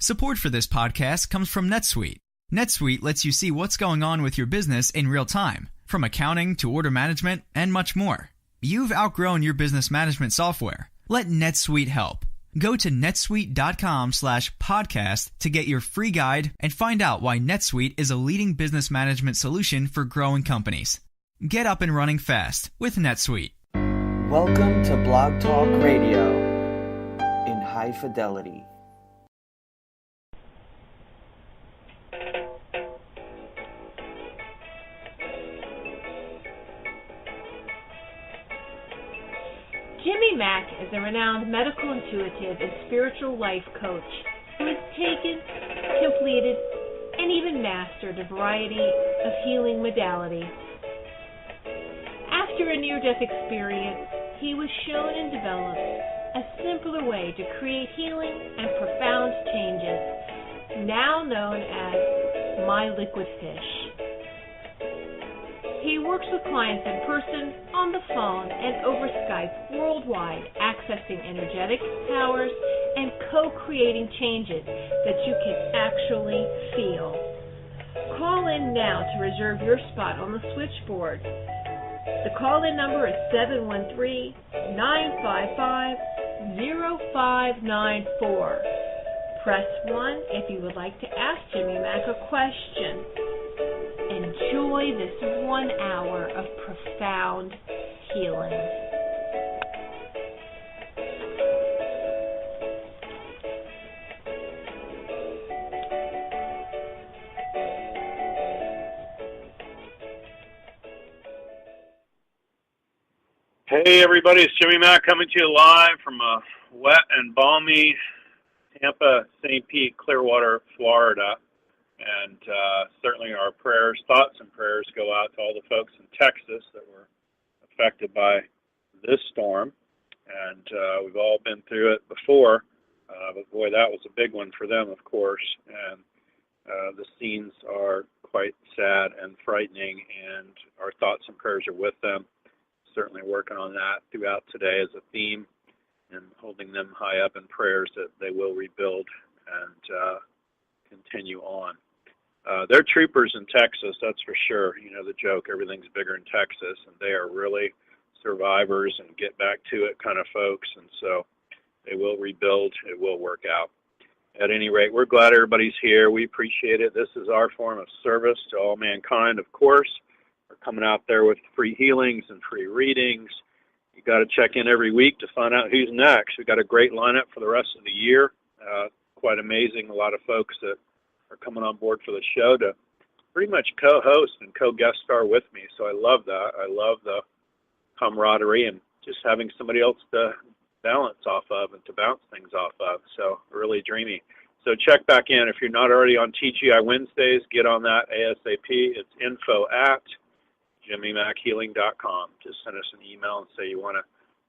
Support for this podcast comes from NetSuite. NetSuite lets you see what's going on with your business in real time, from accounting to order management and much more. You've outgrown your business management software. Let NetSuite help. Go to netsuite.com/podcast to get your free guide and find out why NetSuite is a leading business management solution for growing companies. Get up and running fast with NetSuite. Welcome to Blog Talk Radio in high fidelity. Jimmy Mack is a renowned medical intuitive and spiritual life coach who has taken, completed, and even mastered a variety of healing modalities. After a near-death experience, he was shown and developed a simpler way to create healing and profound changes, now known as My Liquid Fish. He works with clients in person, on the phone, and over Skype worldwide, accessing energetic powers and co-creating changes that you can actually feel. Call in now to reserve your spot on the switchboard. The call-in number is 713-955-0594. Press 1 if you would like to ask Jimmy Mack a question. Enjoy this 1 hour of profound healing. Hey everybody, it's Jimmy Mack coming to you live from a wet and balmy Tampa, St. Pete, Clearwater, Florida. And certainly our prayers, thoughts and prayers go out to all the folks in Texas that were affected by this storm. And we've all been through it before, but boy, that was a big one for them, of course. And the scenes are quite sad and frightening, and our thoughts and prayers are with them. Certainly working on that throughout today as a theme and holding them high up in prayers that they will rebuild and continue on. They're troopers in Texas, that's for sure. You know the joke, everything's bigger in Texas, and they are really survivors and get back to it kind of folks, and so they will rebuild, it will work out. At any rate, we're glad everybody's here. We appreciate it. This is our form of service to all mankind, of course. We're coming out there with free healings and free readings. You got to check in every week to find out who's next. We've got a great lineup for the rest of the year. Quite amazing. A lot of folks that are coming on board for the show to pretty much co-host and co-guest star with me. So I love that. I love the camaraderie and just having somebody else to balance off of and to bounce things off of. So really dreamy. So check back in. If you're not already on TGI Wednesdays, get on that ASAP. It's info@JimmyMackHealing.com. Just send us an email and say you want to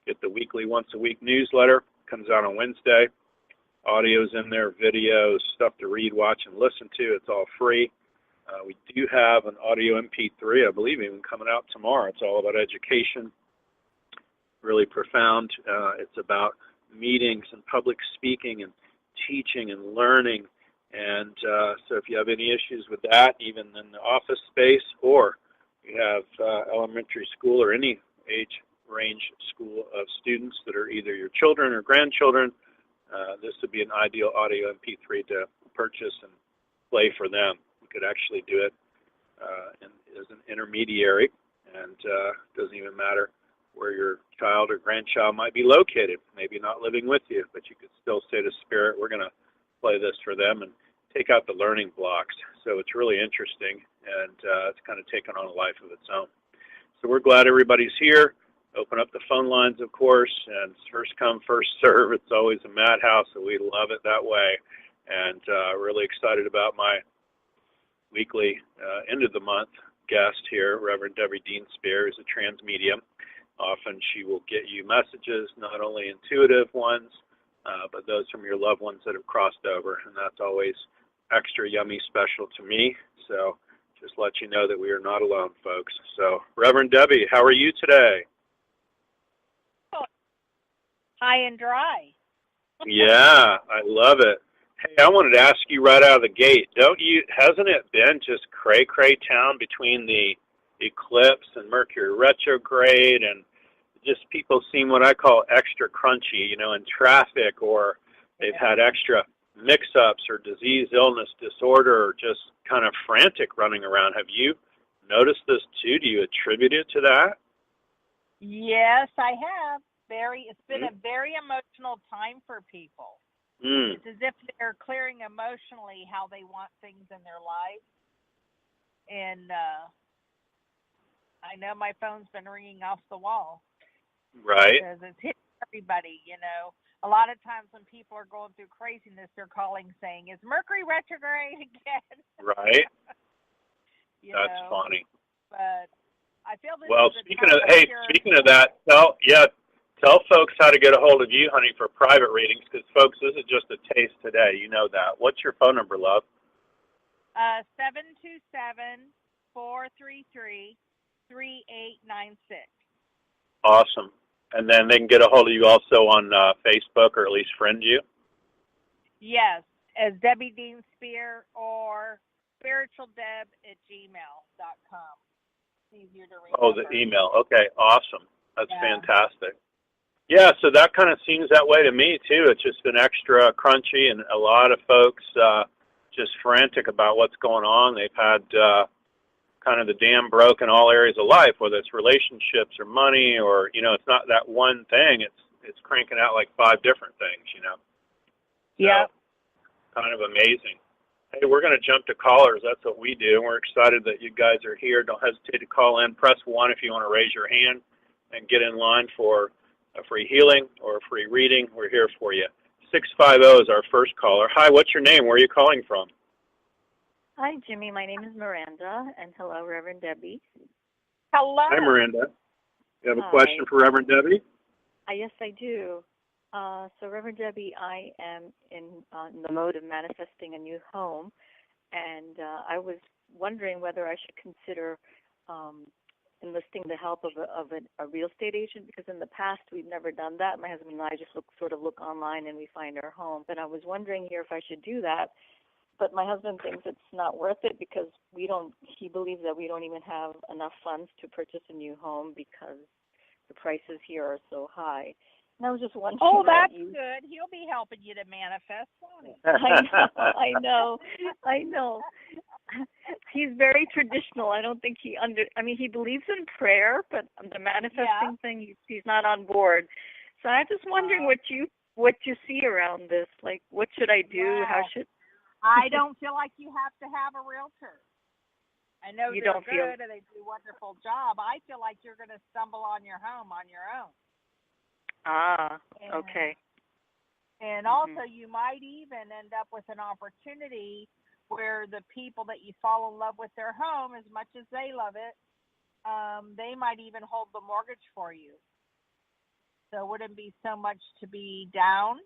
get the weekly, once-a-week newsletter. Comes out on Wednesday. Audio's in there, videos, stuff to read, watch, and listen to. It's all free. We do have an audio MP3, I believe, even coming out tomorrow. It's all about education, really profound. It's about meetings and public speaking and teaching and learning. And so if you have any issues with that, even in the office space, or you have elementary school or any age range school of students that are either your children or grandchildren, this would be an ideal audio MP3 to purchase and play for them. You could actually do it as an intermediary, and it doesn't even matter where your child or grandchild might be located, maybe not living with you, but you could still say to Spirit, we're going to play this for them and take out the learning blocks. So it's really interesting, and it's kind of taken on a life of its own. So we're glad everybody's here. Open up the phone lines, of course, and first come, first serve. It's always a madhouse, so we love it that way. And really excited about my weekly end of the month guest here, Reverend Debbie Dienstbier, who's a trans medium. Often she will get you messages, not only intuitive ones, but those from your loved ones that have crossed over, and that's always extra yummy special to me. So just let you know that we are not alone, folks. So Reverend Debbie, how are you today? High and dry. Yeah, I love it. Hey, I wanted to ask you right out of the gate, hasn't it been just cray-cray town between the eclipse and Mercury retrograde, and just people seem what I call extra crunchy, in traffic, or they've had extra mix-ups or disease, illness, disorder, or just kind of frantic running around. Have you noticed this too? Do you attribute it to that? Yes, I have. It's been a very emotional time for people. It's as if they're clearing emotionally how they want things in their life. And I know my phone's been ringing off the wall. Right. Because it's hitting everybody, A lot of times when people are going through craziness, they're calling saying, "Is Mercury retrograde again?" Right. That's funny. But I feel this well, is speaking of that, tell folks how to get a hold of you, honey, for private readings, because, folks, this is just a taste today. You know that. What's your phone number, love? 727-433-3896. Awesome. And then they can get a hold of you also on Facebook, or at least friend you? Yes, as Debbie Dienstbier or spiritualdeb@gmail.com. It's easier to remember. Oh, the email. Okay, awesome. That's fantastic. Yeah, so that kind of seems that way to me, too. It's just been extra crunchy, and a lot of folks just frantic about what's going on. They've had kind of the dam broke in all areas of life, whether it's relationships or money, or, it's not that one thing. It's cranking out like 5 different things, Yeah. So, kind of amazing. Hey, we're going to jump to callers. That's what we do. We're excited that you guys are here. Don't hesitate to call in. Press 1 if you want to raise your hand and get in line for a free healing or a free reading. We're here for you. 650 is our first caller. Hi, what's your name? Where are you calling from? Hi, Jimmy. My name is Miranda, and hello, Reverend Debbie. Hello. Hi, Miranda. You have a question for Reverend Debbie? Yes, I do. So, Reverend Debbie, I am in the mode of manifesting a new home, and I was wondering whether I should consider enlisting the help of a real estate agent, because in the past we've never done that. My husband and I just look online and we find our home. But I was wondering here if I should do that. But my husband thinks it's not worth it because he believes that we don't even have enough funds to purchase a new home because the prices here are so high. And I was just wondering. Oh, that's good. He'll be helping you to manifest, won't he? I know. He's very traditional. I don't think he believes in prayer, but the manifesting thing, he's not on board. So I'm just wondering what you see around this. Like, what should I do? Wow. How should I don't feel like you have to have a realtor. I know you they're don't good and they do a wonderful job. I feel like you're going to stumble on your home on your own. Okay. And also you might even end up with an opportunity where the people that you fall in love with their home, as much as they love it, they might even hold the mortgage for you. So it wouldn't be so much to be down,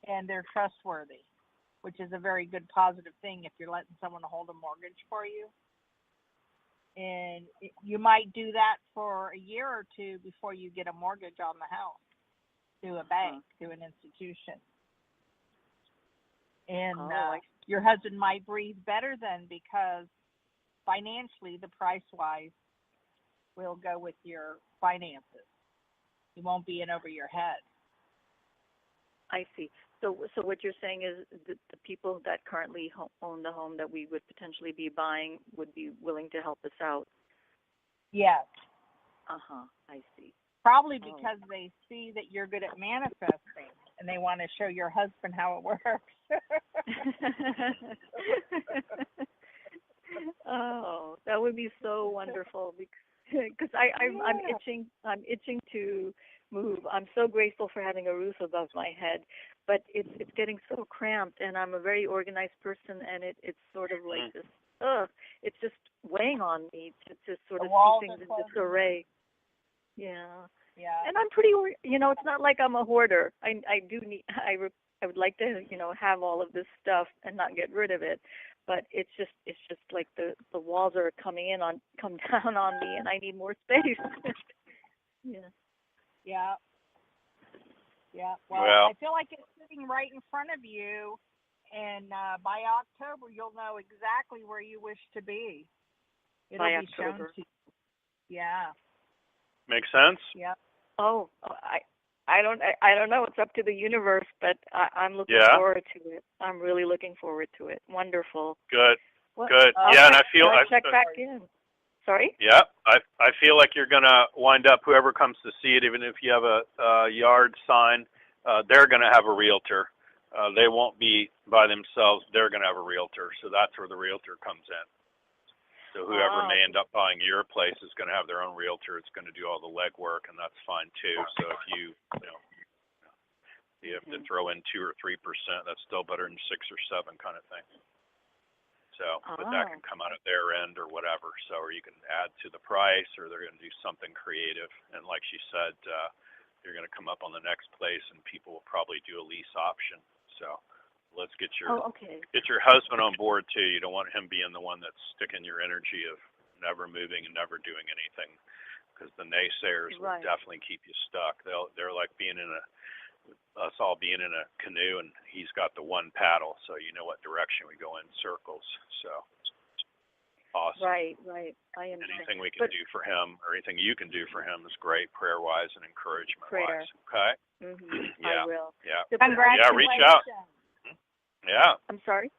and they're trustworthy, which is a very good positive thing if you're letting someone hold a mortgage for you. And you might do that for a year or two before you get a mortgage on the house through a bank, through an institution. And your husband might breathe better then, because financially, the price-wise will go with your finances. You won't be in over your head. I see. So what you're saying is that the people that currently own the home that we would potentially be buying would be willing to help us out? Yes. I see. Probably because they see that you're good at manifesting, and they want to show your husband how it works. Oh, that would be so wonderful, because I'm itching to move. I'm so grateful for having a roof above my head, but it's getting so cramped, and I'm a very organized person, and it's sort of like this. It's just weighing on me to sort of see things in disarray. Yeah. And I'm pretty, it's not like I'm a hoarder. I would like to, have all of this stuff and not get rid of it, but it's just like the walls are come down on me, and I need more space. Yeah. Well, I feel like it's sitting right in front of you, And by October, you'll know exactly where you wish to be. It'll By be shown October. to you. Yeah. Make sense? Yep. Oh, I don't know. It's up to the universe, but I'm looking forward to it. I'm really looking forward to it. Wonderful. Good. Well, Good. I'll Yeah, check, and I feel I'll check back in. Sorry? Yeah, I feel like you're gonna wind up, whoever comes to see it, even if you have a yard sign, they're gonna have a realtor. They won't be by themselves. They're gonna have a realtor. So that's where the realtor comes in. So whoever may end up buying your place is going to have their own realtor. It's going to do all the legwork, and that's fine too. So if you have to throw in 2 or 3%, that's still better than 6 or 7 kind of thing. So, but that can come out of their end or whatever. So, or you can add to the price, or they're going to do something creative. And like she said, you're going to come up on the next place, and people will probably do a lease option. So. Let's get your husband on board too. You don't want him being the one that's sticking your energy of never moving and never doing anything, because the naysayers will definitely keep you stuck. They're like us all being in a canoe, and he's got the one paddle, so you know what direction we go in circles. So awesome. Right. I understand. Anything we can do for him, or anything you can do for him, is great, prayer wise and encouragement wise. Okay. Mm-hmm. Yeah. I will. Yeah. Congratulations. Yeah. Reach out. Yeah. I'm sorry?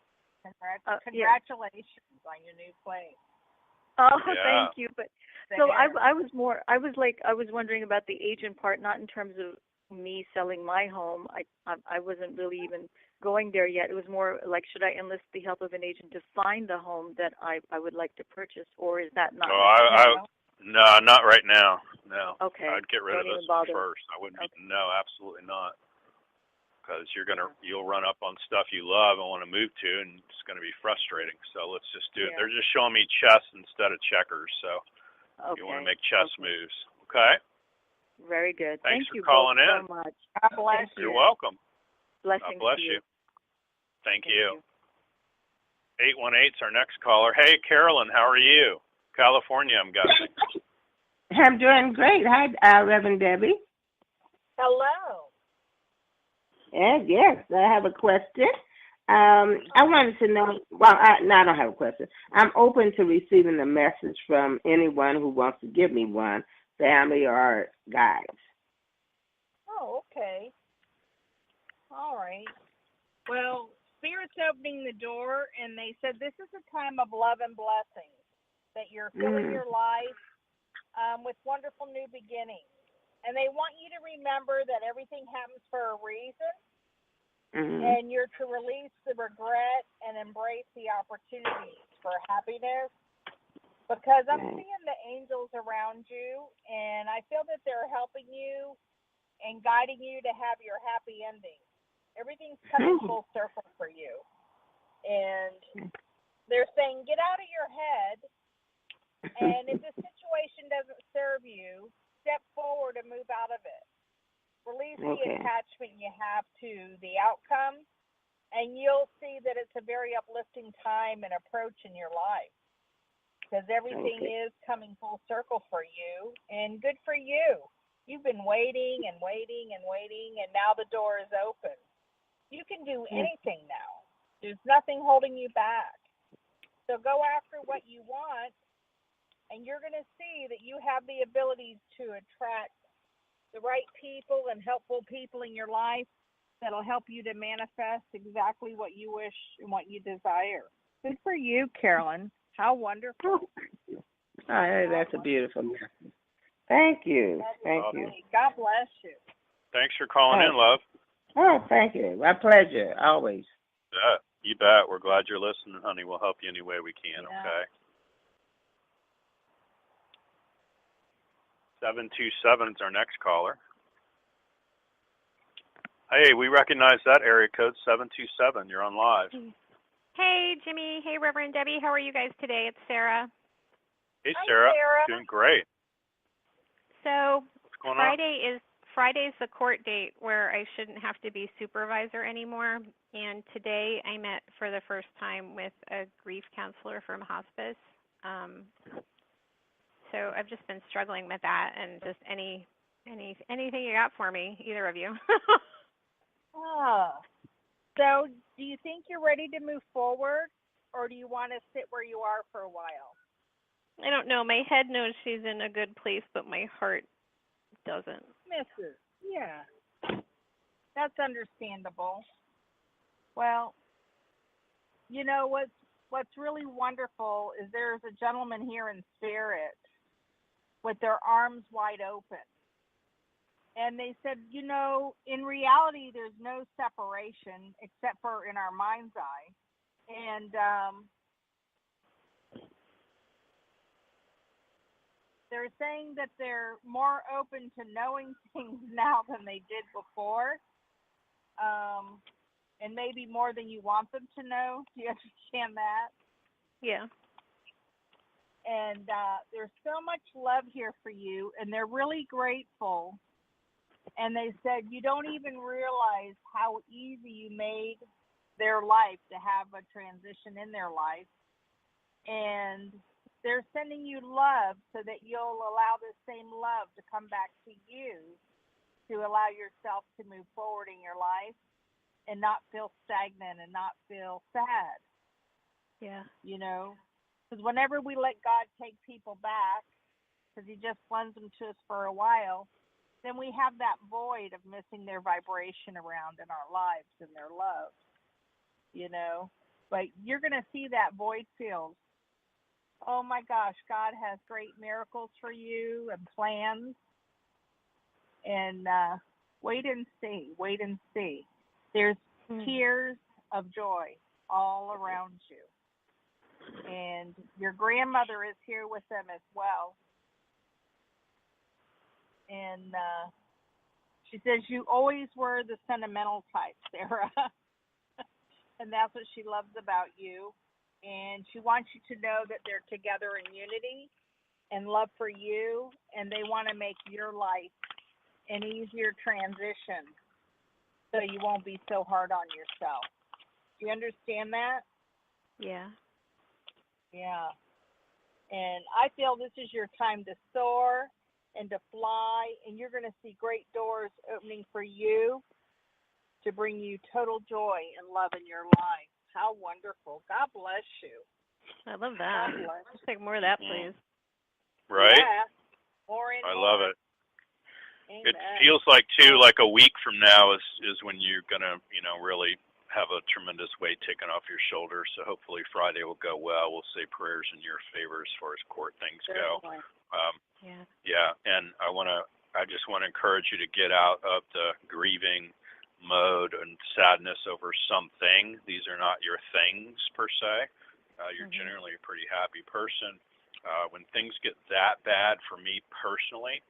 Congratulations on your new place. Oh, thank you. But so I was wondering about the agent part, not in terms of me selling my home. I wasn't really even going there yet. It was more like, should I enlist the help of an agent to find the home that I would like to purchase, or is that not? No, not right now. No. Okay. I'd get rid of this one first. I wouldn't. Okay. No, absolutely not. Because you'll run up on stuff you love and want to move to, and it's going to be frustrating. So let's just do it. They're just showing me chess instead of checkers, so you want to make chess moves. Okay? Very good. Thanks Thank you for calling both in. so much. God bless you. You're welcome. Blessings God bless to you. Thank you. 818's our next caller. Hey, Carolyn, how are you? California, I'm guessing. I'm doing great. Hi, Reverend Debbie. Hello. Yes, I have a question. I wanted to know, I don't have a question. I'm open to receiving a message from anyone who wants to give me one, family or guides. Oh, okay. All right. Well, Spirit's opening the door, and they said this is a time of love and blessings, that you're filling your life with wonderful new beginnings. And they want you to remember that everything happens for a reason, and you're to release the regret and embrace the opportunities for happiness, because I'm seeing the angels around you, and I feel that they're helping you and guiding you to have your happy ending. Everything's coming full circle for you. And they're saying, get out of your head, and if the situation doesn't serve you, step forward and move out of it. Release the attachment you have to the outcome, and you'll see that it's a very uplifting time and approach in your life, because everything is coming full circle for you, and good for you. You've been waiting and waiting and waiting, and now the door is open. You can do anything now. There's nothing holding you back. So go after what you want, and you're going to see that you have the ability to attract the right people and helpful people in your life that'll help you to manifest exactly what you wish and what you desire. Good for you, Carolyn. How wonderful. That's a beautiful message. Thank you. Thank you. God bless you. Thanks for calling in, love. Oh, thank you. My pleasure, always. Yeah, you bet. We're glad you're listening, honey. We'll help you any way we can, okay? 727 is our next caller. Hey, we recognize that area code, 727. You're on live. Hey, Jimmy. Hey, Reverend Debbie. How are you guys today? It's Sarah. Hey, Sarah. Doing great. So what's going on? Friday's the court date where I shouldn't have to be supervisor anymore. And today I met for the first time with a grief counselor from hospice. So I've just been struggling with that, and just anything you got for me, either of you. So do you think you're ready to move forward, or do you want to sit where you are for a while? I don't know. My head knows she's in a good place, but my heart doesn't. Misses. Yeah. That's understandable. Well, you know what's really wonderful is there's a gentleman here in spirit with their arms wide open. And they said, you know, in reality, there's no separation except for in our mind's eye. And they're saying that they're more open to knowing things now than they did before. And maybe more than you want them to know. Do you understand that? Yeah. And there's so much love here for you, and they're really grateful. And they said you don't even realize how easy you made their life to have a transition in their life. And they're sending you love so that you'll allow the same love to come back to you, to allow yourself to move forward in your life and not feel stagnant and not feel sad. Yeah. You know, because whenever we let God take people back, because he just lends them to us for a while, then we have that void of missing their vibration around in our lives and their love, you know. But you're going to see that void filled. Oh my gosh, God has great miracles for you and plans. And wait and see. There's tears of joy all around you. And your grandmother is here with them as well. And she says you always were the sentimental type, Sarah. And that's what she loves about you. And she wants you to know that they're together in unity and love for you. And they want to make your life an easier transition so you won't be so hard on yourself. Do you understand that? Yeah. Yeah. And I feel this is your time to soar and to fly, and you're going to see great doors opening for you to bring you total joy and love in your life. How wonderful. God bless you. I love that. Let's take more of that, please. Right? Yeah. More and I more. love it. Amen. It feels like, too, like a week from now is when you're going to, you know, really have a tremendous weight taken off your shoulders. So hopefully Friday will go well. We'll say prayers in your favor as far as court things go. Yeah. And I just want to encourage you to get out of the grieving mode and sadness over something. These are not your things per se. You're generally a pretty happy person. When things get that bad for me personally,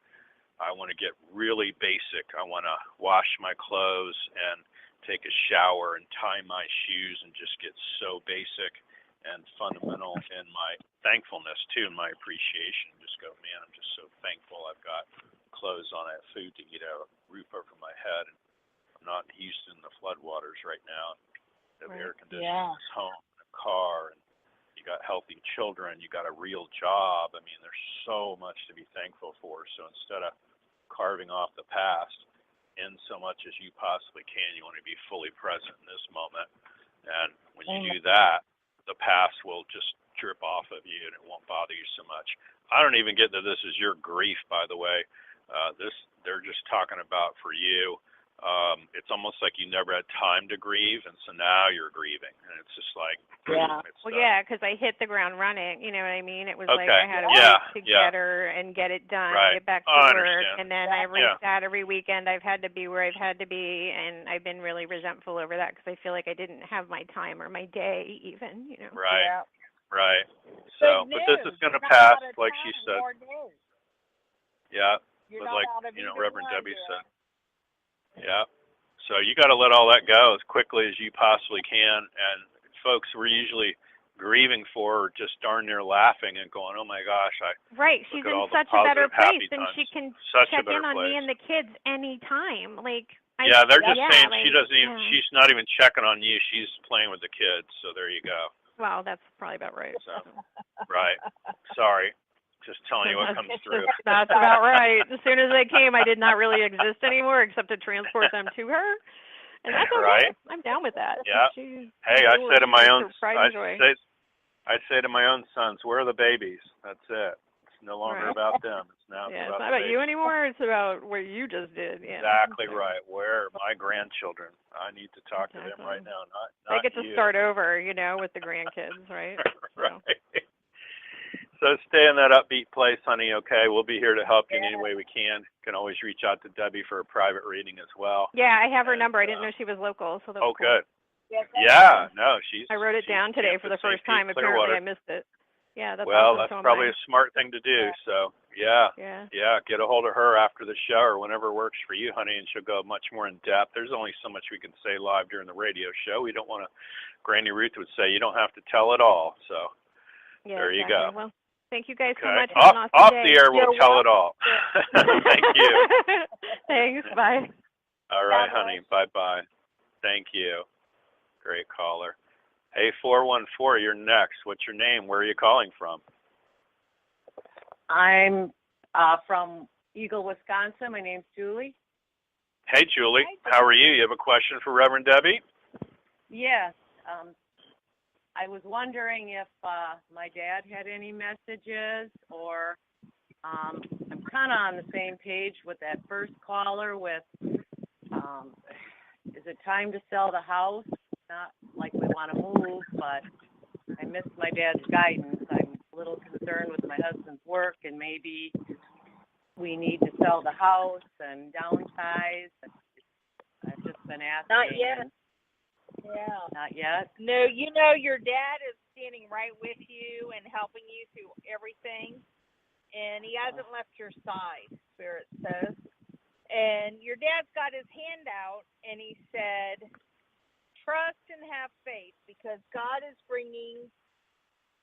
I want to get really basic. I want to wash my clothes and take a shower and tie my shoes and just get so basic and fundamental in my thankfulness too, and my appreciation. Just go, man, I'm just so thankful I've got clothes on, I have food to eat, a roof over my head. And I'm not in Houston in the floodwaters right now. I have air conditioning in this home, and a car, and you got healthy children, you got a real job. I mean, there's so much to be thankful for. So instead of carving off the past in so much as you possibly can, you want to be fully present in this moment. And when you do that, the past will just drip off of you and it won't bother you so much. I don't even get that this is your grief, by the way. They're just talking about for you. It's almost like you never had time to grieve, and so now you're grieving, and it's just like, because I hit the ground running. You know what I mean? It was like I had to wait to get her and get it done, get back to work, and then every weekend I've had to be where I've had to be, and I've been really resentful over that because I feel like I didn't have my time or my day even. You know? Right. So, but this is going to pass, like she said. Yeah, but like Reverend Debbie said. Yeah. So you got to let all that go as quickly as you possibly can. And folks, we're usually grieving for just darn near laughing and going, oh my gosh, she's in such a better place, and she can check in on me and the kids anytime. They're just saying she doesn't even. She's not even checking on you. She's playing with the kids. So there you go. Well, that's probably about right. So, right. Sorry. Just telling you what comes through. That's about right. As soon as they came, I did not really exist anymore except to transport them to her. And that's okay. Right? I'm down with that. Yeah. Hey, I say to my own sons, where are the babies? That's it. It's no longer about them. It's now it's about not about you anymore. It's about what you just did. Yeah. Exactly right. Where are my grandchildren? I need to talk to them right now. Not they get to you. start over, with the grandkids, right? Right. So stay in that upbeat place, honey, okay? We'll be here to help you in any way we can. You can always reach out to Debbie for a private reading as well. Yeah, I have her number. I didn't know she was local, so that was cool. Good. Yeah, no, I wrote it down today for the first time. Apparently I missed it. Yeah, that's awesome. That's so probably a smart thing to do. So, yeah, get a hold of her after the show or whenever works for you, honey, and she'll go much more in depth. There's only so much we can say live during the radio show. We don't want to, Granny Ruth would say, you don't have to tell it all. So, there you go. Well, thank you guys so much. Off the air, we'll tell it all. Thank you. Thanks. Bye. All right, honey. Bye-bye. Thank you. Great caller. Hey, 414, you're next. What's your name? Where are you calling from? I'm from Eagle, Wisconsin. My name's Julie. Hey, Julie. How are you? You have a question for Reverend Debbie? Yes. I was wondering if my dad had any messages, or I'm kind of on the same page with that first caller with, is it time to sell the house? Not like we want to move, but I missed my dad's guidance. I'm a little concerned with my husband's work, and maybe we need to sell the house and downsize. I've just been asking. Not yet. Yeah. Not yet? No, your dad is standing right with you and helping you through everything, and he hasn't left your side, Spirit says. And your dad's got his hand out, and he said, trust and have faith, because God is bringing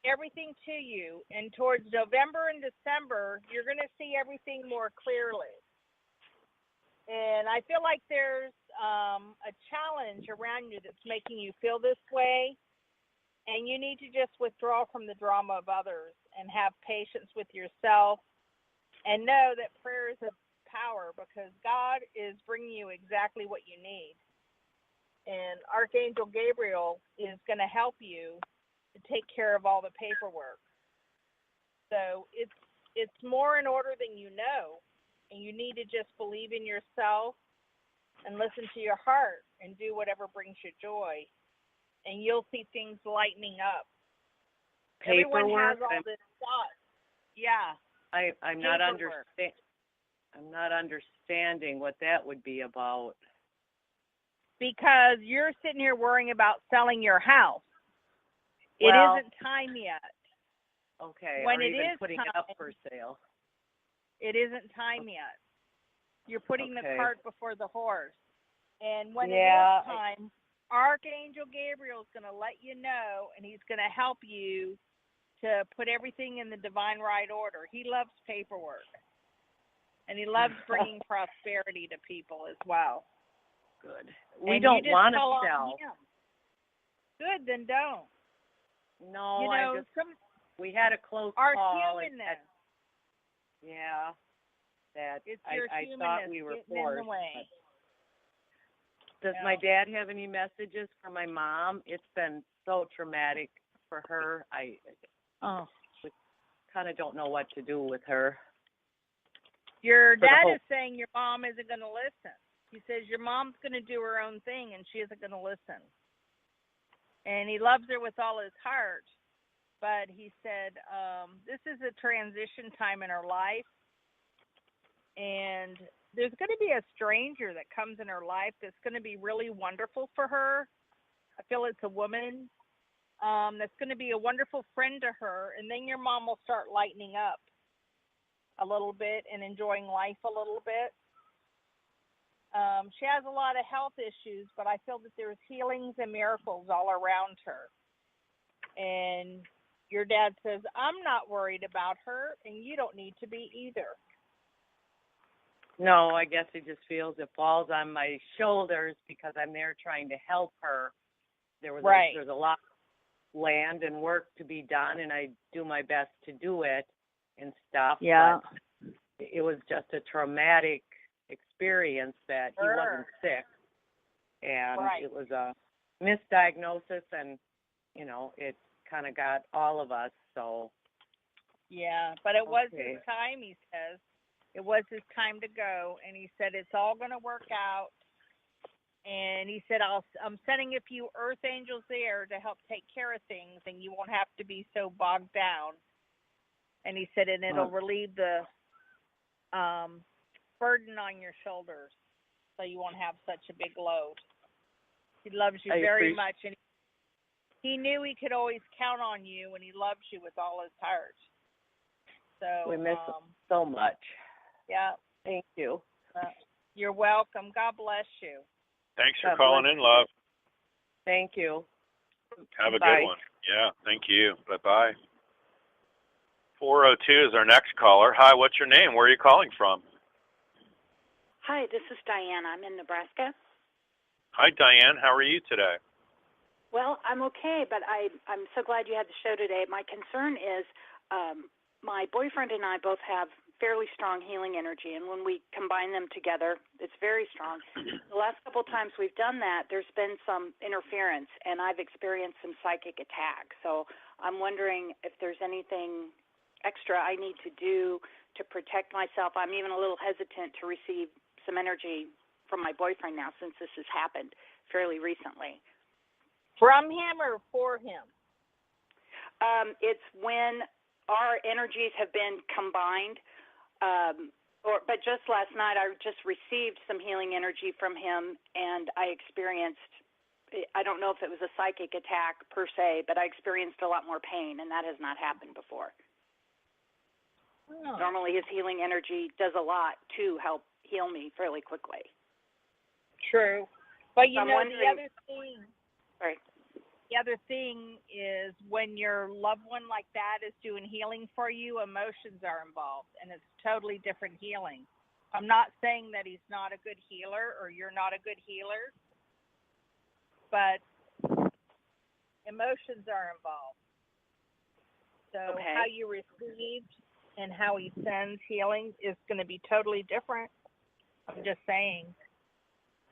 everything to you. And towards November and December, you're going to see everything more clearly. And I feel like there's a challenge around you that's making you feel this way. And you need to just withdraw from the drama of others and have patience with yourself. And know that prayer is a power, because God is bringing you exactly what you need. And Archangel Gabriel is going to help you to take care of all the paperwork. So it's more in order than you know, and you need to just believe in yourself and listen to your heart and do whatever brings you joy, and you'll see things lightening up. Paperwork. Everyone has all this stuff. Yeah. I'm not understanding what that would be about. Because you're sitting here worrying about selling your house. It isn't time yet. Okay. When or it even is putting time, it up for sale. It isn't time yet. You're putting the cart before the horse. And when it is time, Archangel Gabriel is going to let you know, and he's going to help you to put everything in the divine right order. He loves paperwork. And he loves bringing prosperity to people as well. Good. We don't want to sell. Good, then don't. No, we had a close our call. Humanness. That your I thought we were forced. Does my dad have any messages for my mom? It's been so traumatic for her. I kind of don't know what to do with her. Your dad is saying your mom isn't going to listen. He says your mom's going to do her own thing, and she isn't going to listen. And he loves her with all his heart. But he said this is a transition time in her life. And there's going to be a stranger that comes in her life that's going to be really wonderful for her. I feel it's a woman that's going to be a wonderful friend to her. And then your mom will start lightening up a little bit and enjoying life a little bit. She has a lot of health issues, but I feel that there's healings and miracles all around her. And your dad says, I'm not worried about her, and you don't need to be either. No, I guess he just feels it falls on my shoulders because I'm there trying to help her. There's a lot of land and work to be done, and I do my best to do it and stuff. Yeah. But it was just a traumatic experience that he wasn't sick. and it was a misdiagnosis, and it kind of got all of us. So yeah, but it was his time. He says it was his time to go, and he said it's all going to work out. And he said, I'm sending a few earth angels there to help take care of things, and you won't have to be so bogged down. And he said, and it'll relieve the burden on your shoulders, so you won't have such a big load. He loves you very much, and he knew he could always count on you, and he loves you with all his heart. So we miss him so much. Yeah. Thank you. You're welcome. God bless you. Thanks for calling in, love. Thank you. Have a good one. Yeah, thank you. Bye-bye. 402 is our next caller. Hi, what's your name? Where are you calling from? Hi, this is Diane. I'm in Nebraska. Hi, Diane. How are you today? Well, I'm okay, but I'm so glad you had the show today. My concern is my boyfriend and I both have fairly strong healing energy, and when we combine them together, it's very strong. The last couple of times we've done that, there's been some interference, and I've experienced some psychic attacks. So I'm wondering if there's anything extra I need to do to protect myself. I'm even a little hesitant to receive some energy from my boyfriend now, since this has happened fairly recently. From him or for him? It's when our energies have been combined. But just last night, I just received some healing energy from him, and I experienced, I don't know if it was a psychic attack per se, but I experienced a lot more pain, and that has not happened before. Oh. Normally, his healing energy does a lot to help heal me fairly quickly. True. But the other thing is when your loved one like that is doing healing for you, emotions are involved, and it's totally different healing. I'm not saying that he's not a good healer or you're not a good healer, but emotions are involved. So how you received and how he sends healing is going to be totally different. I'm just saying,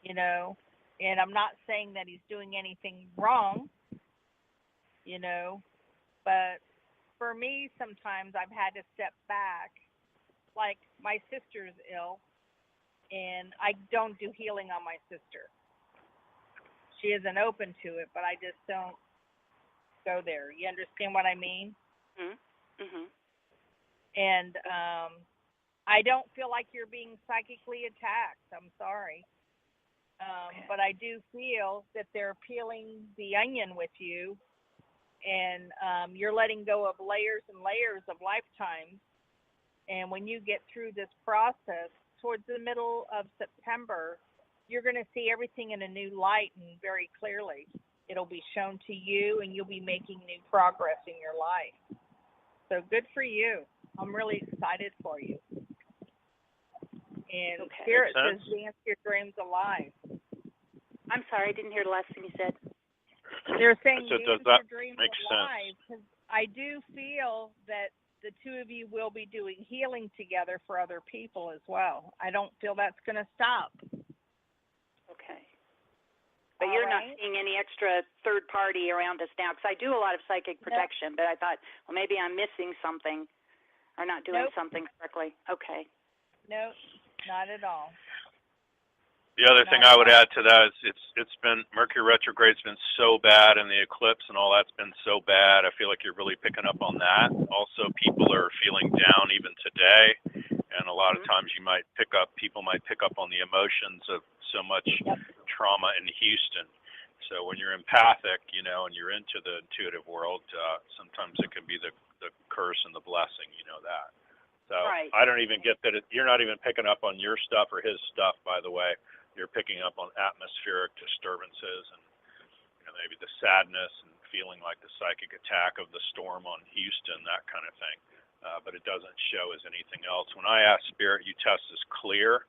and I'm not saying that he's doing anything wrong, but for me, sometimes I've had to step back. Like my sister's ill, and I don't do healing on my sister. She isn't open to it, but I just don't go there. You understand what I mean? Mm-hmm. And I don't feel like you're being psychically attacked. I'm sorry. But I do feel that they're peeling the onion with you, and you're letting go of layers and layers of lifetimes. And when you get through this process, towards the middle of September, you're going to see everything in a new light and very clearly. It'll be shown to you, and you'll be making new progress in your life. So good for you. I'm really excited for you. And Spirit says dance your dreams alive. I'm sorry, I didn't hear the last thing you said. They're saying does dance that your dreams make alive, sense? because I do feel that the two of you will be doing healing together for other people as well. I don't feel that's going to stop. Okay. But you're not seeing any extra third party around us now, because I do a lot of psychic protection, but I thought, well, maybe I'm missing something or not doing something correctly. Okay. No, not at all. The other thing I would add to that is it's been, Mercury retrograde's been so bad, and the eclipse and all that's been so bad. I feel like you're really picking up on that. Also, people are feeling down even today, and a lot of times people might pick up on the emotions of so much trauma in Houston. So when you're empathic, and you're into the intuitive world, sometimes it can be the curse and the blessing, that. So I don't even get that you're not even picking up on your stuff or his stuff, by the way. You're picking up on atmospheric disturbances and maybe the sadness and feeling like the psychic attack of the storm on Houston, that kind of thing. But it doesn't show as anything else. When I ask Spirit, you test as clear.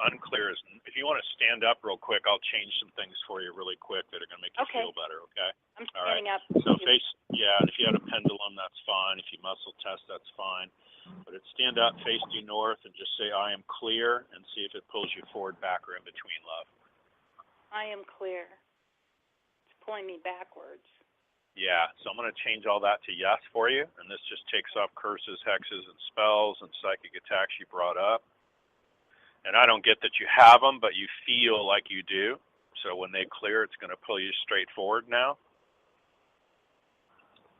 Unclear is, if you want to stand up real quick, I'll change some things for you really quick that are going to make you feel better, okay? I'm standing up. So and if you had a pendulum, that's fine. If you muscle test, that's fine. But it's stand up, face due north, and just say, I am clear, and see if it pulls you forward, back, or in between, love. I am clear. It's pulling me backwards. Yeah, so I'm going to change all that to yes for you, and this just takes off curses, hexes, and spells and psychic attacks you brought up. And I don't get that you have them, but you feel like you do. So when they clear, it's going to pull you straight forward now.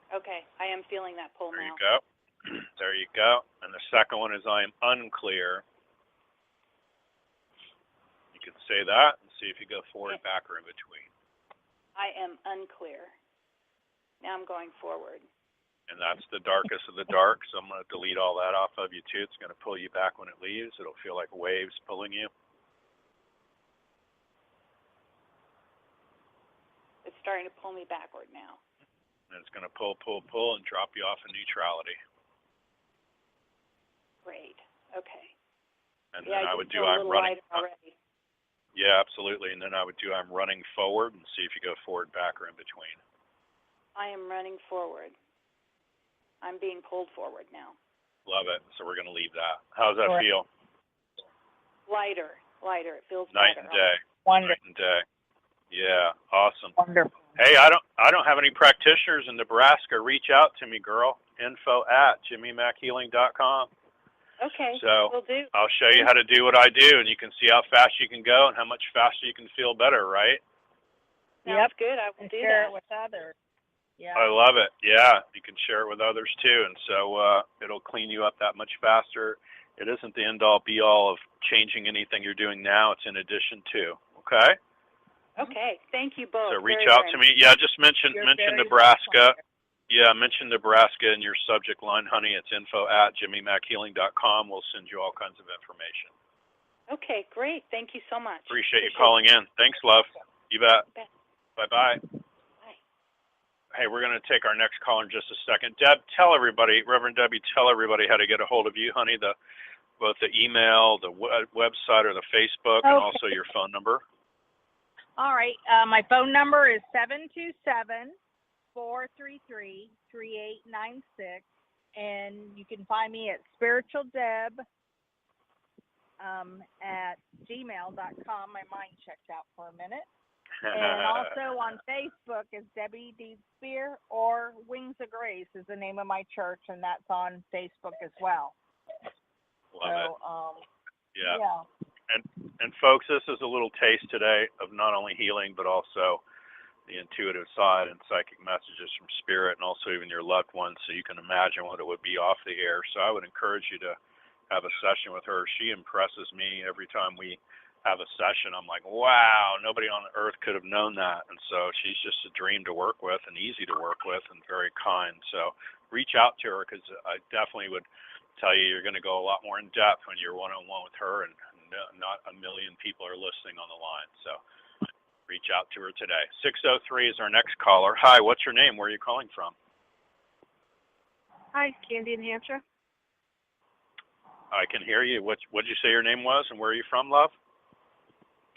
Okay, I am feeling that pull there now. There you go. There you go. And the second one is I am unclear. You can say that and see if you go forward, back, or in between. I am unclear. Now I'm going forward. And that's the darkest of the dark, so I'm going to delete all that off of you, too. It's going to pull you back when it leaves. It'll feel like waves pulling you. It's starting to pull me backward now. And it's going to pull, and drop you off in neutrality. Great. Okay. And then I would do I'm running. Already. Yeah, absolutely. And then I would do I'm running forward and see if you go forward, back, or in between. I am running forward. I'm being pulled forward now. Love it. So we're going to leave that. How does that feel? Lighter. It feels night better. And day. Wonderful. Night and day. Yeah, awesome. Wonderful. Hey, I don't have any practitioners in Nebraska. Reach out to me, girl. info@jimmymackhealing.com. Okay. So will do. I'll show you how to do what I do, and you can see how fast you can go and how much faster you can feel better, right? Sounds good. I will do share that. it with others. Yeah. I love it. Yeah, you can share it with others too, and so it'll clean you up that much faster. It isn't the end-all, be-all of changing anything you're doing now. It's in addition to. Okay. Okay. Thank you both. So reach out to me. Yeah, just mention Nebraska. Yeah, mention Nebraska in your subject line, honey. It's info@jimmymackhealing.com. We'll send you all kinds of information. Okay, great. Thank you so much. Appreciate you calling in. Thanks, love. You bet. Bye-bye. Hey, we're going to take our next caller in just a second. Deb, tell everybody, Reverend Debbie, tell everybody how to get a hold of you, honey, both the email, the website, or the Facebook, and also your phone number. All right. My phone number is 727-433-3896, and you can find me at spiritualdeb@gmail.com. My mind checked out for a minute. And also on Facebook is Debbie Dienstbier, or Wings of Grace is the name of my church, and that's on Facebook as well. Love it. Yeah. And folks, this is a little taste today of not only healing, but also the intuitive side and psychic messages from spirit, and also even your loved ones, so you can imagine what it would be off the air. So I would encourage you to have a session with her. She impresses me every time we have a session. I'm like, wow, nobody on earth could have known that. And so she's just a dream to work with and easy to work with and very kind. So reach out to her, because I definitely would tell you you're going to go a lot more in depth when you're one-on-one with her, and not a million people are listening on the line. So reach out to her today. 603 is our next caller. Hi, what's your name? Where are you calling from? Hi, Candy, New Hampshire. I can hear you. What did you say your name was, and where are you from, love?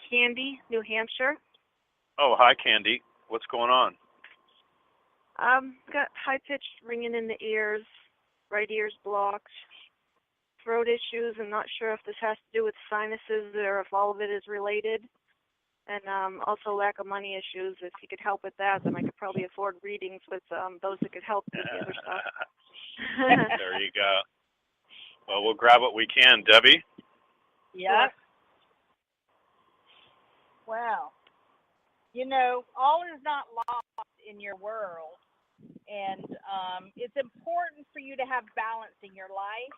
Candy, New Hampshire. Oh, hi, Candy. What's going on? Got high-pitched ringing in the ears, right ear's blocked, throat issues. I'm not sure if this has to do with sinuses or if all of it is related. And also lack of money issues. If you could help with that, then I could probably afford readings with those that could help with the other stuff. There you go. Well, we'll grab what we can. Debbie? Yes. Well, all is not lost in your world, and it's important for you to have balance in your life,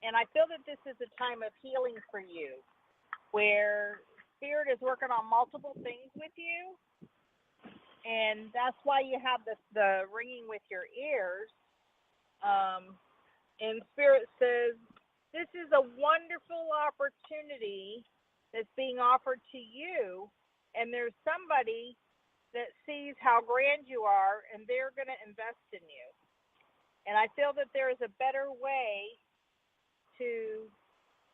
and I feel that this is a time of healing for you, where Spirit is working on multiple things with you, and that's why you have the ringing with your ears, and Spirit says, this is a wonderful opportunity that's being offered to you, and there's somebody that sees how grand you are, and they're going to invest in you. And I feel that there is a better way to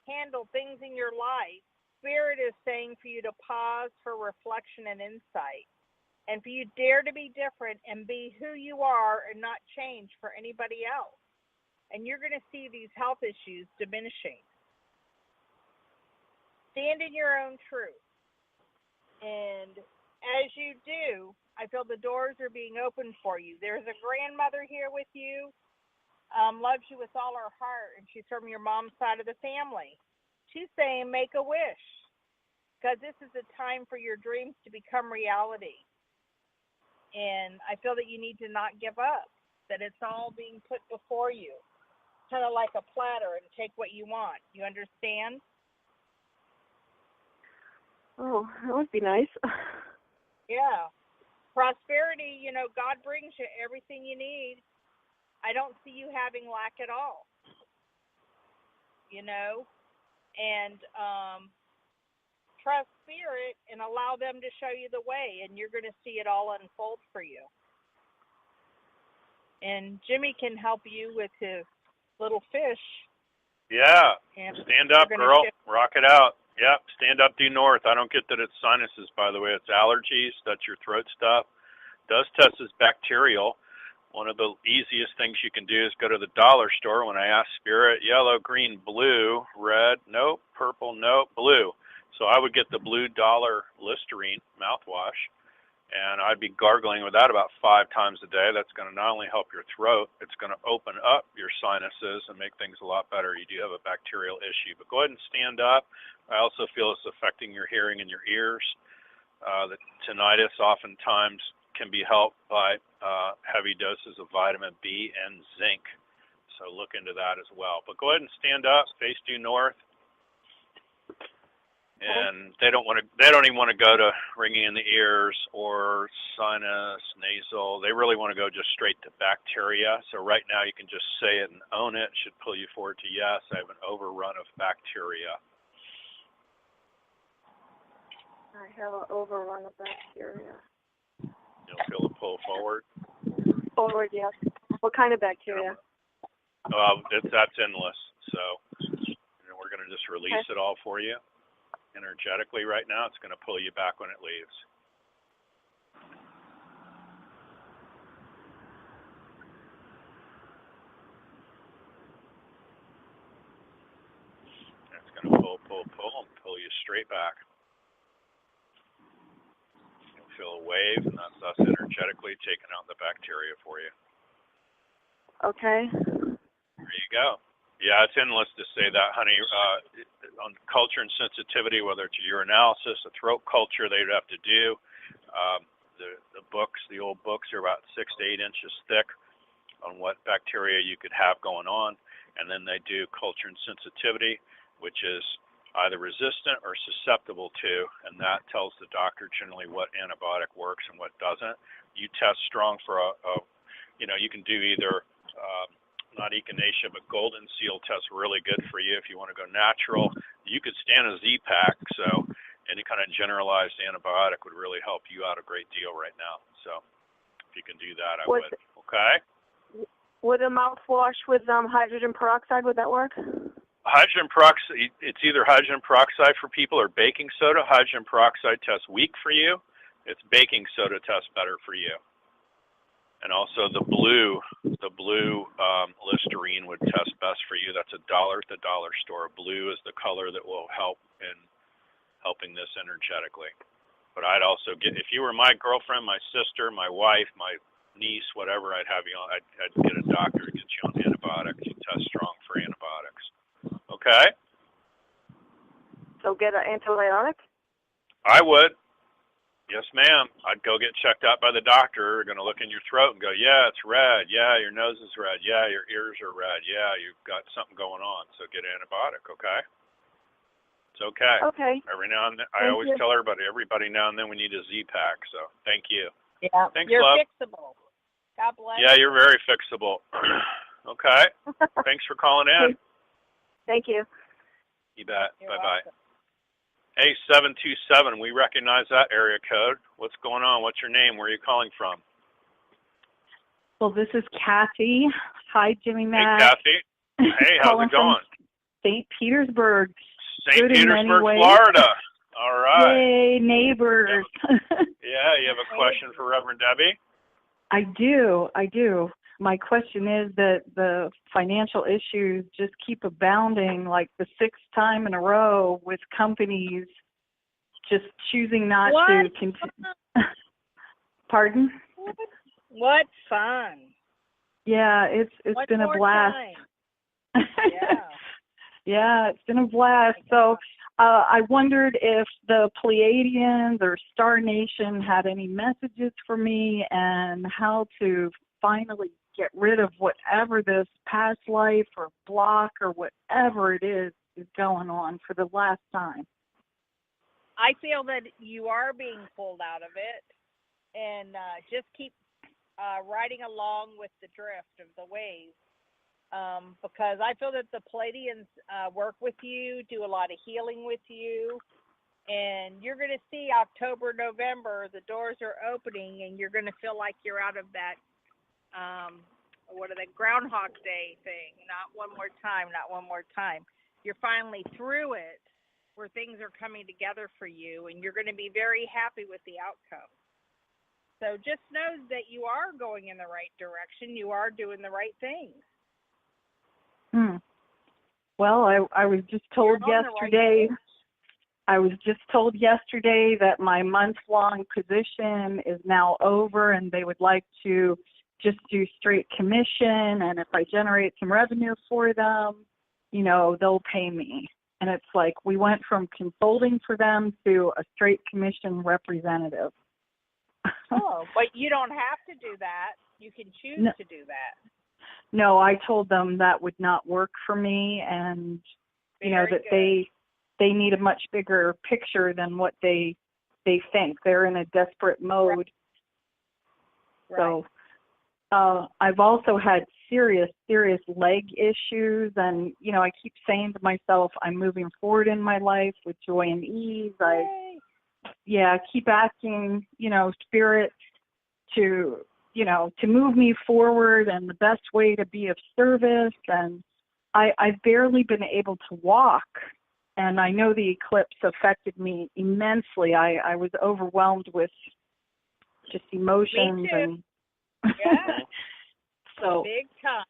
handle things in your life. Spirit is saying for you to pause for reflection and insight, and for you dare to be different and be who you are and not change for anybody else. And you're going to see these health issues diminishing. Stand in your own truth. And as you do, I feel the doors are being opened for you. There's a grandmother here with you, loves you with all her heart, and she's from your mom's side of the family. She's saying, make a wish, because this is a time for your dreams to become reality. And I feel that you need to not give up, that it's all being put before you, kind of like a platter, and take what you want. You understand? Oh, that would be nice. Yeah. Prosperity, God brings you everything you need. I don't see you having lack at all. And trust spirit and allow them to show you the way, and you're going to see it all unfold for you. And Jimmy can help you with his little fish. Yeah. And stand up, girl. Rock it out. Yep. Stand up due north. I don't get that it's sinuses, by the way. It's allergies. That's your throat stuff. Does test as bacterial. One of the easiest things you can do is go to the dollar store. When I ask spirit, yellow, green, blue, red, nope, purple, nope, blue. So I would get the blue dollar Listerine mouthwash, and I'd be gargling with that about 5 times a day. That's going to not only help your throat, it's going to open up your sinuses and make things a lot better. You do have a bacterial issue, but go ahead and stand up. I also feel it's affecting your hearing and your ears. The tinnitus oftentimes can be helped by heavy doses of vitamin B and zinc. So look into that as well. But go ahead and stand up, face due north. And they don't even want to go to ringing in the ears or sinus, nasal. They really want to go just straight to bacteria. So right now you can just say it and own it. It should pull you forward to yes, I have an overrun of bacteria. I have an overrun of bacteria. You'll feel it pull forward? Forward, yes. What kind of bacteria? That's endless. So we're going to just release it all for you. Energetically right now, it's going to pull you back when it leaves. It's going to pull, and pull you straight back. You'll feel a wave, and that's us energetically taking out the bacteria for you. Okay. There you go. Yeah, it's endless to say that, honey. On culture and sensitivity, whether it's a urinalysis, a throat culture, they'd have to do. The old books are about 6 to 8 inches thick on what bacteria you could have going on. And then they do culture and sensitivity, which is either resistant or susceptible to, and that tells the doctor generally what antibiotic works and what doesn't. You test strong for you can do either not echinacea, but golden seal tests really good for you if you want to go natural. You could stand a Z-Pack, so any kind of generalized antibiotic would really help you out a great deal right now. So if you can do that, I would. Okay? Would a mouthwash with hydrogen peroxide, would that work? Hydrogen peroxide, it's either hydrogen peroxide for people or baking soda. Hydrogen peroxide tests weak for you. It's baking soda tests better for you. And also the blue Listerine would test best for you. That's $1 at the dollar store. Blue is the color that will help in helping this energetically. But I'd also if you were my girlfriend, my sister, my wife, my niece, whatever, I'd have you on. I'd get a doctor to get you on antibiotics. You test strong for antibiotics. Okay? So get an antibiotic? I would. Yes, ma'am. I'd go get checked out by the doctor. They're going to look in your throat and go, yeah, it's red. Yeah, your nose is red. Yeah, your ears are red. Yeah, you've got something going on. So get an antibiotic, okay? It's okay. Okay. Every now and then, I always tell everybody now and then we need a Z-Pack. So thank you. Yeah. Thanks, you're love. Fixable. God bless. Yeah, you're very fixable. Okay. Thanks for calling in. Thank you. You bet. You're Bye-bye. welcome. Hey, 727, we recognize that area code. What's going on? What's your name? Where are you calling from? Well, this is Kathy. Hi, Jimmy Mack. Hey, Kathy. Hey, how's it going? St. Petersburg. St. Petersburg, Florida. All right. Yay, neighbors. Yeah, you have a question for Reverend Debbie? I do. My question is that the financial issues just keep abounding, like the 6th time in a row with companies just choosing not what to continue. Pardon? What fun. Yeah, it's what been a blast. Time? Yeah. Yeah, it's been a blast. So I wondered if the Pleiadians or Star Nation had any messages for me and how to finally get rid of whatever this past life or block or whatever it is going on for the last time. I feel that you are being pulled out of it, and just keep riding along with the drift of the waves. Because I feel that the Pleiadians work with you, do a lot of healing with you, and you're going to see October, November, the doors are opening, and you're going to feel like you're out of that, Groundhog Day thing. Not one more time. You're finally through it, where things are coming together for you, and you're going to be very happy with the outcome. So just know that you are going in the right direction. You are doing the right things. Well, I was just told yesterday. I was just told yesterday that my month-long position is now over, and they would like to just do straight commission. And if I generate some revenue for them, they'll pay me. And it's like we went from consulting for them to a straight commission representative. Oh, but you don't have to do that. You can choose to do that. No, I told them that would not work for me, and that they need a much bigger picture than what they think. They're in a desperate mode. Right. So I've also had serious leg issues, and I keep saying to myself, I'm moving forward in my life with joy and ease. I keep asking, Spirit to move me forward and the best way to be of service. And I've barely been able to walk. And I know the eclipse affected me immensely. I was overwhelmed with just emotions. Me too. And yeah. So big time.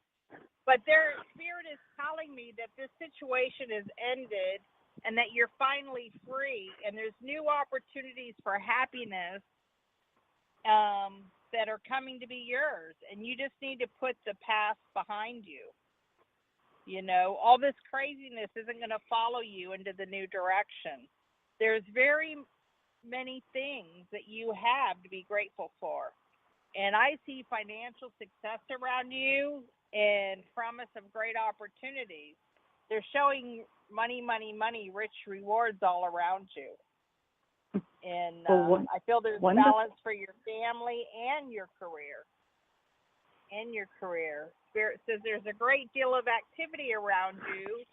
But their Spirit is telling me that this situation is ended and that you're finally free, and there's new opportunities for happiness that are coming to be yours, and you just need to put the past behind you. All this craziness isn't going to follow you into the new direction. There's very many things that you have to be grateful for, and I see financial success around you and promise of great opportunities. They're showing money, rich rewards all around you. And I feel there's balance for your family and your career. Spirit says there's a great deal of activity around you,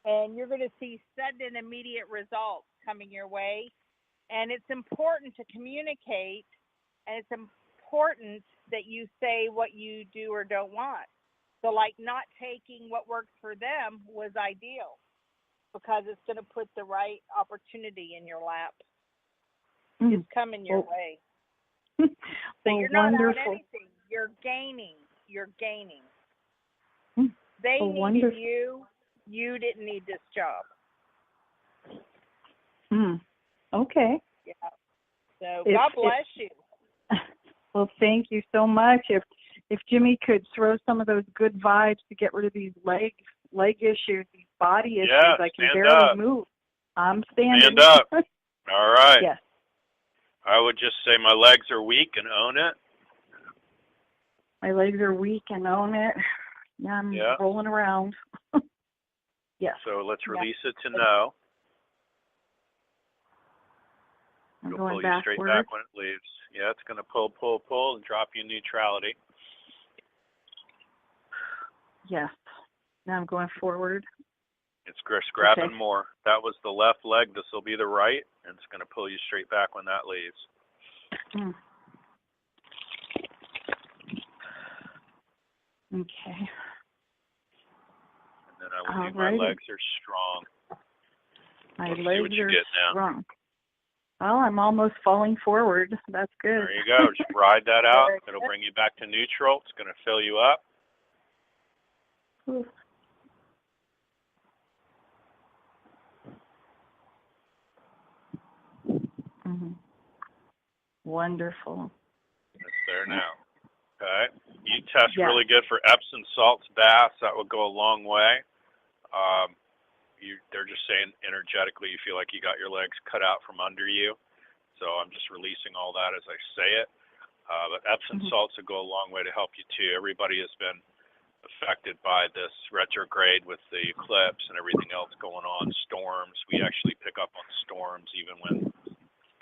and you're going to see sudden and immediate results coming your way. And it's important to communicate, and it's important that you say what you do or don't want. So, like, not taking what works for them was ideal, because it's going to put the right opportunity in your lap. It's coming your way. So you're not out anything. You're gaining. They needed you. You didn't need this job. Okay. Yeah. So God bless you. Well, thank you so much. If Jimmy could throw some of those good vibes to get rid of these leg issues, these body issues, I can barely move. I'm standing. Stand up. All right. Yes. I would just say my legs are weak and own it. My legs are weak and own it. Yeah, I'm rolling around. Yes. So let's release it to no. I'm It'll going pull you straight back when it leaves. Yeah, it's going to pull, and drop you in neutrality. Yes. Now I'm going forward. It's grabbing more. That was the left leg. This will be the right, and it's going to pull you straight back when that leaves. Okay. And then I will do my legs are strong. My Let's legs see what you are get now. strong. Well, I'm almost falling forward. That's good. There you go. Just ride that out. It'll bring you back to neutral. It's going to fill you up. Ooh. Mm-hmm. Wonderful. It's there now. Okay. You test really good for Epsom salts baths. That would go a long way. They're just saying energetically you feel like you got your legs cut out from under you. So I'm just releasing all that as I say it. But Epsom salts would go a long way to help you too. Everybody has been affected by this retrograde with the eclipse and everything else going on, storms. We actually pick up on storms even when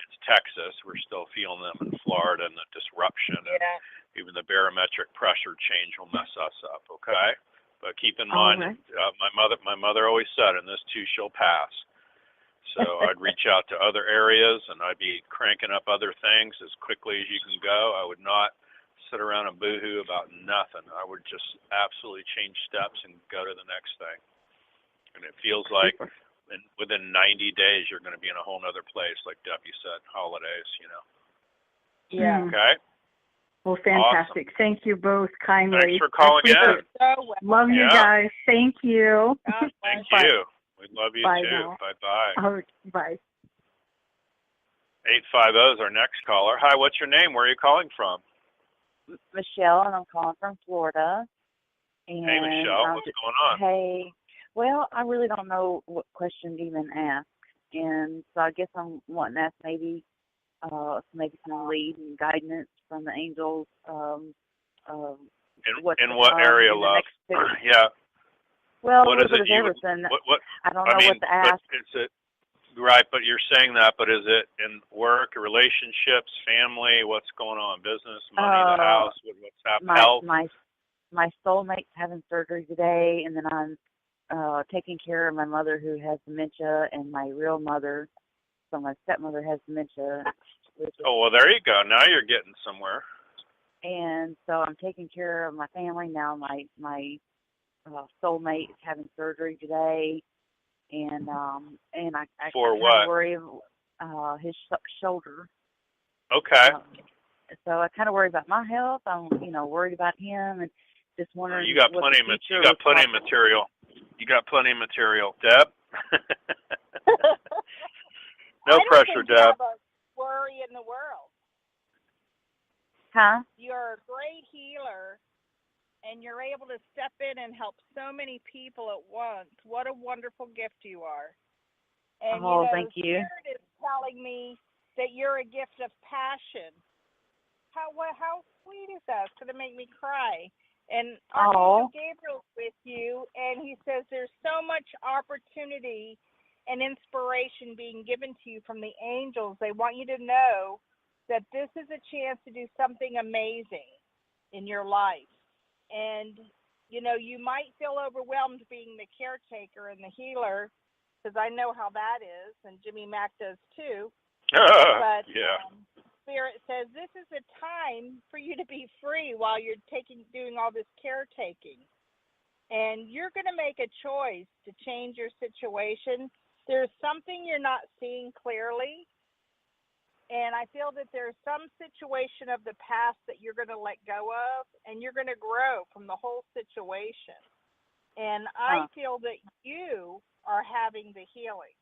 it's Texas. We're still feeling them in Florida and the disruption. And even the barometric pressure change will mess us up, okay? But keep in mind, my mother always said, and this too shall pass. So I'd reach out to other areas, and I'd be cranking up other things as quickly as you can go. I would not sit around and boo-hoo about nothing. I would just absolutely change steps and go to the next thing. And it feels like within 90 days you're going to be in a whole other place, like Debbie said, holidays, Yeah. Okay? Well, fantastic. Awesome. Thank you both kindly. Thanks for calling in. Love you guys. Thank you. Thank you. We love you Bye too. now. Bye-bye. Oh, bye. 850 is our next caller. Hi, what's your name? Where are you calling from? Michelle, and I'm calling from Florida. And hey, Michelle. What's going on? Hey. Well, I really don't know what question to even ask. And so I guess I'm wanting to ask maybe some lead and guidance from the angels. In what area, love? Yeah. Well, what is it? Everything. What, I don't know what to ask. Right, but you're saying that, but is it in work, relationships, family? What's going on? Business, money, the house? What's happening? Health? My soulmate's having surgery today, and then I'm taking care of my mother who has dementia, and my real mother. So my stepmother has dementia. Oh, well, there you go. Now you're getting somewhere. And so I'm taking care of my family now. My soulmate is having surgery today, and I for kind what? of worry his shoulder. Okay. So I kind of worry about my health. I'm worried about him, and just wondering. You got plenty of material. You got plenty of material, Deb. No pressure, Deb. I don't think you have a worry in the world. Huh? You're a great healer, and you're able to step in and help so many people at once. What a wonderful gift you are. And thank you. Spirit is telling me that you're a gift of passion. How sweet is that? It's going to make me cry. And Archangel Gabriel's with you, and he says there's so much opportunity and inspiration being given to you from the angels. They want you to know that this is a chance to do something amazing in your life. And, you might feel overwhelmed being the caretaker and the healer, because I know how that is, and Jimmy Mack does too. But Spirit says this is a time for you to be free while you're doing all this caretaking. And you're going to make a choice to change your situation. There's something you're not seeing clearly. And I feel that there's some situation of the past that you're going to let go of, and you're going to grow from the whole situation. And I feel that you are having the healing.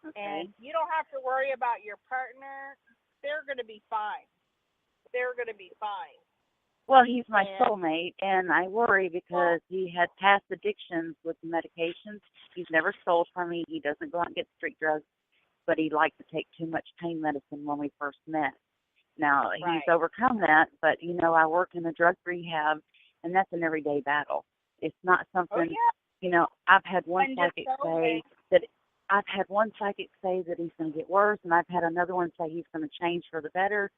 Okay. And you don't have to worry about your partner. They're going to be fine. They're going to be fine. Well, he's my soulmate, and I worry because he had past addictions with medications. He's never stole from me. He doesn't go out and get street drugs, but he liked to take too much pain medicine when we first met. Now, he's overcome that, but, I work in a drug rehab, and that's an everyday battle. It's not something, I've had one psychic say that he's going to get worse, and I've had another one say he's going to change for the better.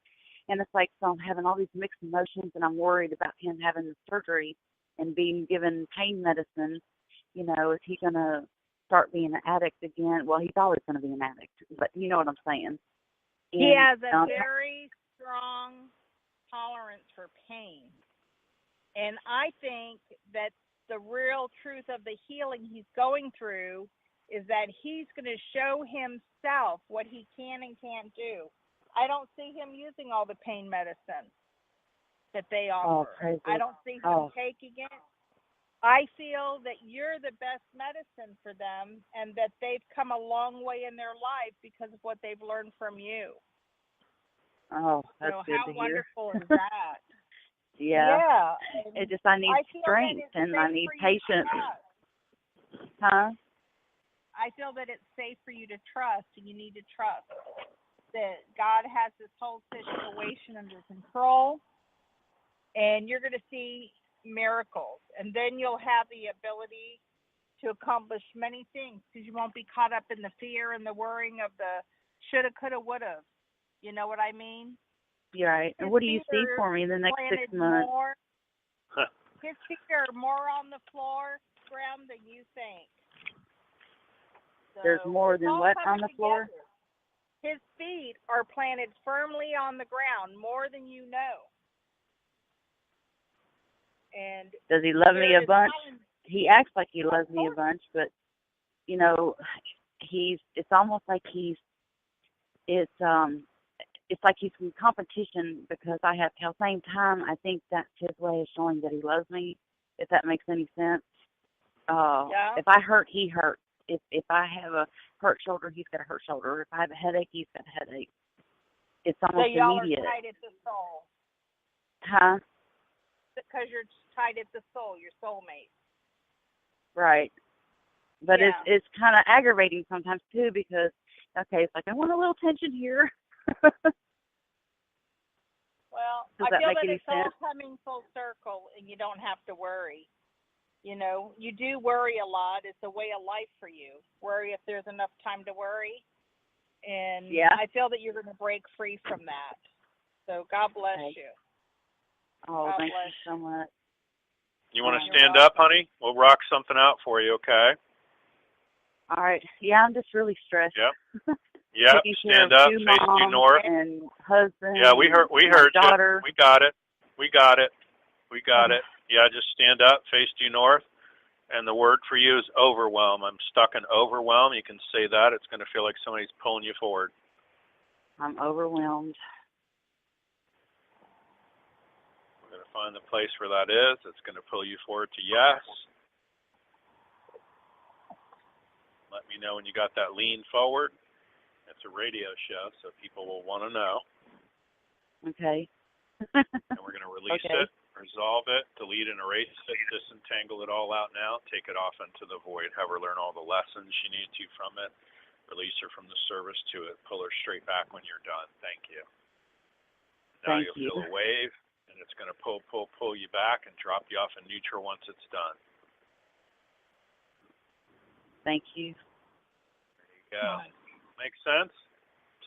And it's like, so I'm having all these mixed emotions, and I'm worried about him having the surgery and being given pain medicine. Is he going to start being an addict again? Well, he's always going to be an addict, but you know what I'm saying. He has a very strong tolerance for pain. And I think that the real truth of the healing he's going through is that he's going to show himself what he can and can't do. I don't see him using all the pain medicine that they offer. I don't see him taking it. I feel that you're the best medicine for them, and that they've come a long way in their life because of what they've learned from you. Oh, that's good how to hear. wonderful is that? Yeah. It just, I need feel strength that it's and I safe need for you to patience. trust. Huh? I feel that it's safe for you to trust, and you need to trust that God has this whole situation under control, and you're going to see miracles, and then you'll have the ability to accomplish many things because you won't be caught up in the fear and the worrying of the shoulda, coulda, woulda. You know what I mean? You're right. And what do you see for me in the next 6 months? His feet are more on the ground than you think. So there's more than what on the floor? His feet are planted firmly on the ground, more than you know. And does he love me a bunch? He acts like he loves me a bunch, but you know, it's almost like it's like he's in competition because I have, at the same time, I think that's his way of showing that he loves me, if that makes any sense. If I hurt, he hurts. If I have a hurt shoulder, he's got a hurt shoulder. If I have a headache, he's got a headache. It's almost immediate. So y'all are tied at the soul. Huh? Because you're tied at the soul, your soulmate. Right. But it's kind of aggravating sometimes, too, because, okay, it's like, I want a little tension here. Well, Does I that feel make that any it's sense? all coming full circle, and you don't have to worry. You know, you do worry a lot. It's a way of life for you. Worry if there's enough time to worry. And I feel that you're going to break free from that. So God bless you. Oh, God thank bless you so much. You want to stand up, honey? We'll rock something out for you, okay? All right. Yeah, I'm just really stressed. Yep. Yep. Stand up, face due north. And husband. Yeah, we heard daughter. You. We got it. Yeah, just stand up, face due north. And the word for you is overwhelm. I'm stuck in overwhelm. You can say that. It's going to feel like somebody's pulling you forward. I'm overwhelmed. We're going to find the place where that is. It's going to pull you forward to yes. Let me know when you got that lean forward. It's a radio show, so people will want to know. Okay. And we're going to release it, resolve it, delete and erase it, disentangle it all out now, take it off into the void, have her learn all the lessons she needs to from it, release her from the service to it, pull her straight back when you're done. Thank you. Now you'll feel a wave, and it's going to pull you back and drop you off in neutral once it's done. Thank you. There you go. Makes sense?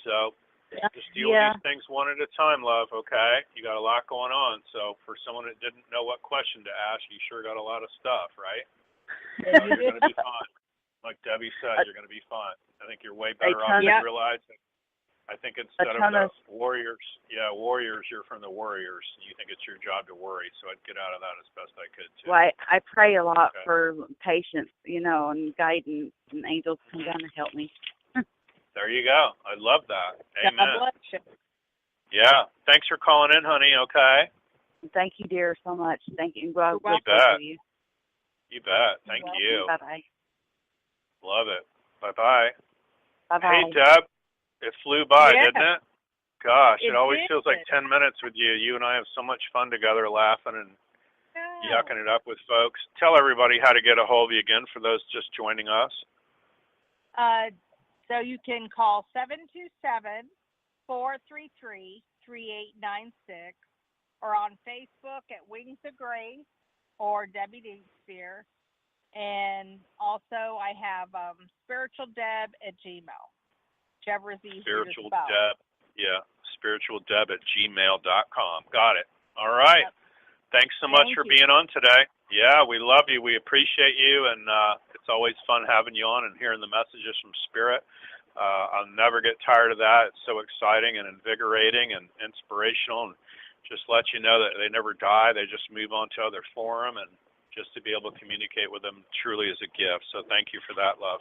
So just deal with these things one at a time, love, okay? You got a lot going on, so for someone that didn't know what question to ask, you sure got a lot of stuff, right? So you're going to be fine. Like Debbie said, you're going to be fine. I think you're way better off than realizing. I think instead of the warriors, you're from the warriors. You think it's your job to worry, so I'd get out of that as best I could, too. Well, I pray a lot for patience, you know, and guidance, and angels come down to help me. There you go. I love that. Amen. God bless you. Yeah. Thanks for calling in, honey, okay? Thank you, dear, so much. Thank you. God bless you. You bet. Thank you. Bye-bye. Love it. Bye-bye. Bye-bye. Hey, Deb. It flew by, didn't it? Gosh, it always feels like 10 minutes with you. You and I have so much fun together laughing and yucking it up with folks. Tell everybody how to get a hold of you again for those just joining us. So you can call 727-433-3896 or on Facebook at Wings of Grace or Debbie Dienstbier. And also I have spiritualdeb@gmail. Whichever is easier to spell. spiritualdeb@gmail.com. Got it. All right. Yep. Thanks so much for being on today. Yeah, we love you. We appreciate you, and it's always fun having you on and hearing the messages from Spirit. I'll never get tired of that. It's so exciting and invigorating and inspirational, and just let you know that they never die. They just move on to other forum, and just to be able to communicate with them truly is a gift. So thank you for that, love.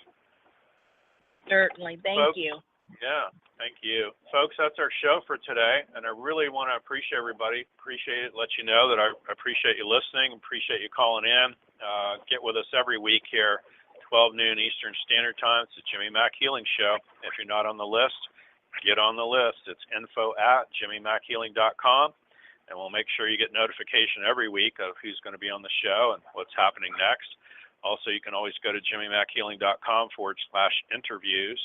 Certainly. Thank you. Yeah, thank you. Folks, that's our show for today, and I really want to appreciate everybody. Appreciate it. Let you know that I appreciate you listening, appreciate you calling in. Get with us every week here, 12 noon Eastern Standard Time. It's the Jimmy Mack Healing Show. If you're not on the list, get on the list. It's info@jimmymackhealing.com, and we'll make sure you get notification every week of who's going to be on the show and what's happening next. Also, you can always go to jimmymackhealing.com/interviews.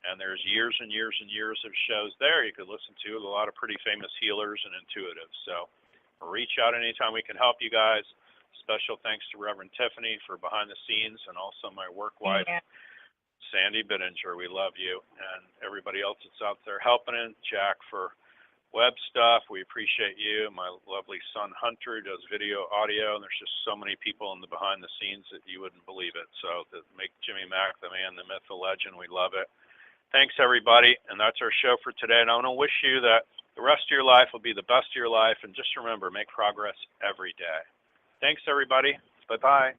And there's years and years and years of shows there you could listen to with a lot of pretty famous healers and intuitives. So reach out anytime we can help you guys. Special thanks to Reverend Tiffany for behind the scenes, and also my work wife, Sandy Bittinger. We love you. And everybody else that's out there helping in. Jack for web stuff. We appreciate you. My lovely son Hunter does video, audio, and there's just so many people in the behind the scenes that you wouldn't believe it. So to make Jimmy Mack the man, the myth, the legend, we love it. Thanks, everybody, and that's our show for today. And I want to wish you that the rest of your life will be the best of your life, and just remember, make progress every day. Thanks, everybody. Bye-bye.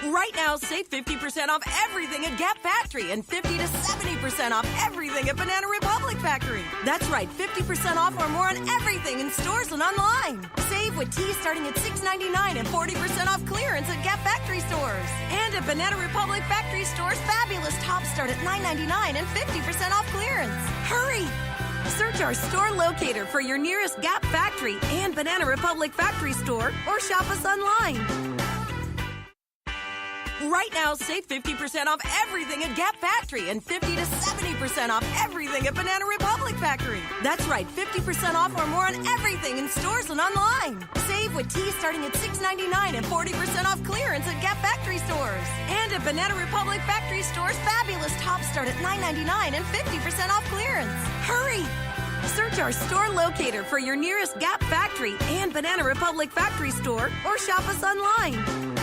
Right now, save 50% off everything at Gap Factory and 50 to 70% off everything at Banana Republic Factory. That's right, 50% off or more on everything in stores and online. Save with teas starting at $6.99 and 40% off clearance at Gap Factory stores. And at Banana Republic Factory stores, fabulous tops start at $9.99 and 50% off clearance. Hurry! Search our store locator for your nearest Gap Factory and Banana Republic Factory store, or shop us online. Right now, save 50% off everything at Gap Factory and 50 to 70% off everything at Banana Republic Factory. That's right, 50% off or more on everything in stores and online. Save with teas starting at $6.99 and 40% off clearance at Gap Factory stores. And at Banana Republic Factory stores, fabulous tops start at $9.99 and 50% off clearance. Hurry! Search our store locator for your nearest Gap Factory and Banana Republic Factory store, or shop us online.